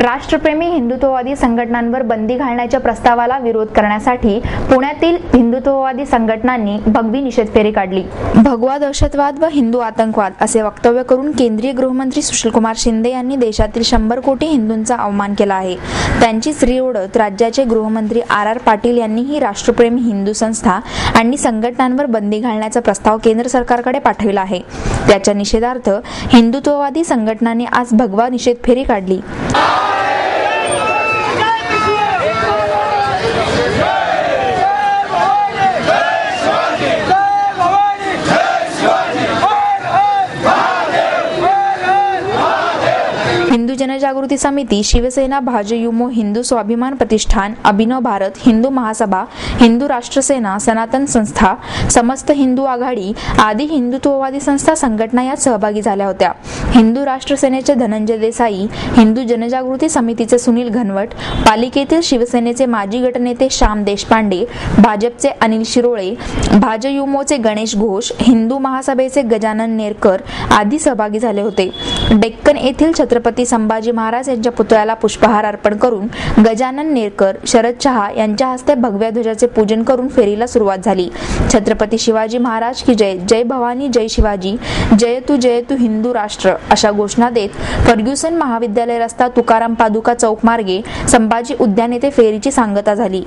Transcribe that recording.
राष्ट्रप्रेमी हिंदुत्ववादी संघटनांवर बंदी घालण्याच्या प्रस्तावाला विरोध करण्यासाठी पुण्यातील हिंदुत्ववादी संघटनांनी भगवी निषेध फेरी काढली. भगवा दहशतवाद व हिंदू आतंकवाद असे वक्तव्य करून केंद्रीय गृहमंत्री सुशीलकुमार शिंदे यांनी देशातील 100 कोटी हिंदूंचा अवमान केला आहे. त्यांची श्री ओढत राज्याचे गृहमंत्री आर पाटील यांनीही राष्ट्रप्रेमी हिंदू संस्था आणि संघटनांवर बंदी घालण्याचा प्रस्ताव केंद्र सरकारकडे पाठविला आहे. त्याच्या निषेधार्थ हिंदुत्ववादी संघटनांनी आज भगवा निषेध फेरी काढली. हिंदू जनजागृती समिती, शिवसेना, भाजयुमो, हिंदू स्वाभिमान प्रतिष्ठान, अभिनव भारत, हिंदू महासभा, हिंदू राष्ट्रसेना, सनातन संस्था, समस्त हिंदू आघाडी आदी हिंदुत्ववादी संस्था संघटना यात सहभागी झाल्या होत्या. हिंदू राष्ट्रसेनेचे धनंजय देसाई, हिंदू जनजागृती समितीचे सुनील घनवट, पालिकेतील शिवसेनेचे माजी गटनेते श्याम देशपांडे, भाजपचे अनिल शिरोळे, भाजयुमोचे गणेश घोष, हिंदू महासभेचे गजानन नेरकर आदी सहभागी झाले होते. डेक्कन येथील छत्रपती संभाजी महाराज यांच्या पुतळ्याला पुष्पहार अर्पण करून गजानन नेरकर, शरद शहा यांच्या हस्ते भगव्या ध्वजाचे पूजन करून फेरीला सुरुवात झाली. छत्रपती शिवाजी महाराज की जय, जय भवानी, जय शिवाजी, जय तू हिंदू राष्ट्र अशा घोषणा देत फर्ग्युसन महाविद्यालय रस्ता, तुकाराम पादुका चौक मार्गे संभाजी उद्यान येथे फेरीची सांगता झाली.